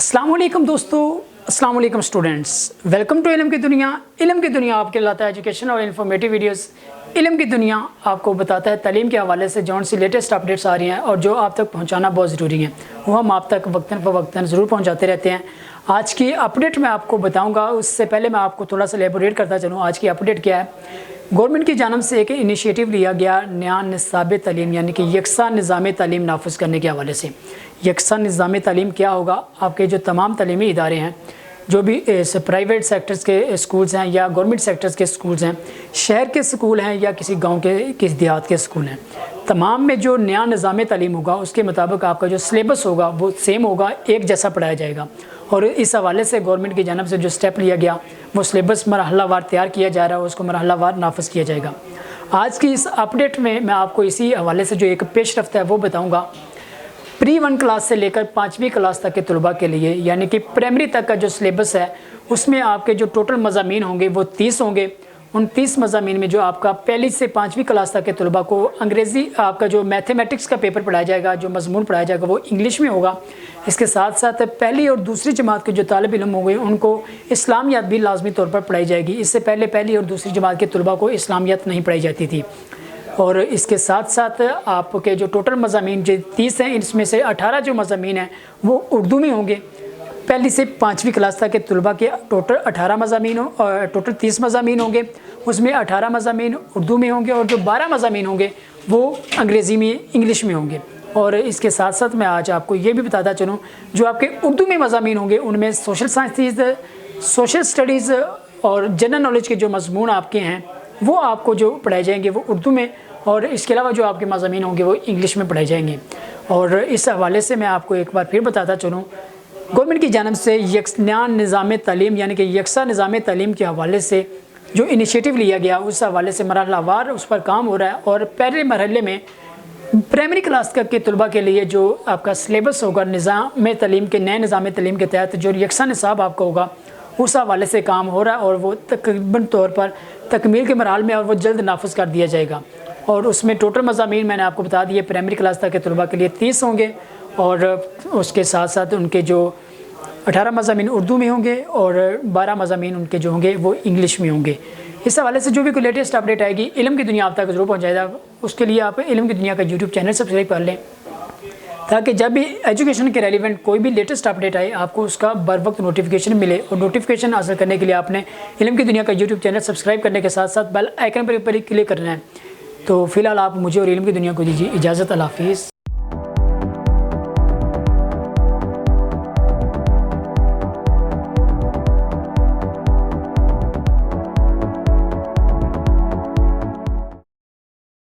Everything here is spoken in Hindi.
अस्सलाम वालेकुम दोस्तों, अस्सलाम वालेकुम स्टूडेंट्स। वेलकम टू इल्म की दुनिया। इल्म की दुनिया आपके लाता है एजुकेशन और इन्फॉर्मेटिव वीडियोस। इल्म की दुनिया आपको बताता है तालीम के हवाले से जौन सी लेटेस्ट अपडेट्स आ रही हैं और जो आप तक पहुंचाना बहुत ज़रूरी है, वो हम आप तक वक्तन फ़वक्तन ज़रूर पहुंचाते रहते हैं। आज की अपडेट मैं आपको बताऊँगा, उससे पहले मैं आपको थोड़ा सा एलेबोरेट करता चलूँ। आज की अपडेट क्या है? गवर्नमेंट की जानब से एक इनिशिएटिव लिया गया नया निसाब तालीम यानी कि यकसा निज़ाम तालीम नाफिज करने के हवाले से। यकसा निज़ाम तालीम क्या होगा? आपके जो तमाम तालीमी इदारे हैं, जो भी प्राइवेट सेक्टर्स के स्कूल्स हैं या गवर्नमेंट सेक्टर्स के स्कूल्स हैं, शहर के स्कूल हैं या किसी गांव के किसी देहात के स्कूल हैं, तमाम में जो नया निज़ाम तालीम होगा उसके मुताबिक आपका जो सिलेबस होगा वो सेम होगा, एक जैसा पढ़ाया जाएगा। और इस हवाले से गवर्नमेंट की जानब से जो स्टेप लिया गया वो सिलेबस मरहलावार तैयार किया जा रहा है, उसको मरहलावार नाफिज किया जाएगा। आज की इस अपडेट में मैं आपको इसी हवाले से जो एक पेश रफ्त है वो बताऊँगा। प्री 1 क्लास से लेकर 5वीं क्लास तक के तलबा के लिए यानी कि प्राइमरी तक का जो सिलेबस है उसमें आपके जो टोटल मज़ामीन होंगे वो 30 होंगे। उन 30 मज़ामीन में जो आपका पहली से 5वीं क्लास तक के तलबा को अंग्रेज़ी आपका जो मैथमेटिक्स का पेपर पढ़ाया जाएगा, जो मजमून पढ़ाया जाएगा वो इंग्लिश में होगा। इसके साथ साथ पहली और दूसरी जमात के जो तालिब इल्म होंगे उनको इस्लामियात भी लाजमी तौर पर पढ़ाई जाएगी। इससे पहले पहली और दूसरी जमात के तलबा को इस्लामियात नहीं पढ़ाई जाती थी। और इसके साथ साथ आपके जो टोटल मज़ामीन जो 30 हैं, इसमें से 18 जो मज़ामीन हैं वो उर्दू में होंगे। पहली से 5वीं क्लास तक के तलबा के टोटल 18 मज़ामीन और टोटल 30 मज़ामीन होंगे, उसमें 18 मज़ामीन उर्दू में होंगे और जो 12 मज़ामीन होंगे वो अंग्रेज़ी में इंग्लिश में होंगे। और इसके साथ साथ मैं आज आपको ये भी बताता चलूँ, जो आपके उर्दू में मज़ामीन होंगे उनमें सोशल साइंसेज, सोशल स्टडीज़ और जनरल नॉलेज के जो मजमून आपके हैं वो आपको जो पढ़ाए जाएंगे वो उर्दू में, और इसके अलावा जो आपके मज़ामीन होंगे वो इंग्लिश में पढ़ाए जाएंगे। और इस हवाले से मैं आपको एक बार फिर बताता चलूँ, गवर्नमेंट की जानब से नया निज़ाम तालीम यानी कि यकसा निज़ाम तालीम के हवाले से जो इनिशिएटिव लिया गया उस हवाले से मरहलावार उस पर काम हो रहा है। और पहले मरहले में प्राइमरी क्लास तक के तलबा के लिए जो आपका सिलेबस होगा निज़ाम तालीम के नए निज़ाम तालीम के तहत जो यकसा निसाब आपका होगा उस हवाले से काम हो रहा है और वो तकरीबन तौर पर तकमील के मराहल में और वो जल्द नाफिज कर दिया जाएगा। और उसमें टोटल मज़ामीन मैंने आपको बता दिए, प्राइमरी क्लास तक के तलबा के लिए 30 होंगे और उसके साथ साथ उनके जो 18 मज़ामीन उर्दू में होंगे और 12 मज़ामीन उनके जो होंगे वो इंग्लिश में होंगे। इस हवाले से जो भी कोई लेटेस्ट अपडेट आएगी इल्म की दुनिया आप तक ज़रूर पहुँचाएगा। उसके लिए आप इल्म की दुनिया का यूट्यूब चैनल सब्सक्राइब कर लें ताकि जब भी एजुकेशन के रेलिवेंट कोई भी लेटेस्ट अपडेट आए आपको उसका बर वक्त नोटिफिकेशन मिले। और नोटिफिकेशन हासिल करने के लिए आपने इल्म की दुनिया का यूट्यूब चैनल सब्सक्राइब करने के साथ साथ बेल आइकन पर क्लिक करना है। तो फिलहाल आप मुझे और इल्म की दुनिया को दीजिए इजाज़त। अल्लाह हाफ़िज़।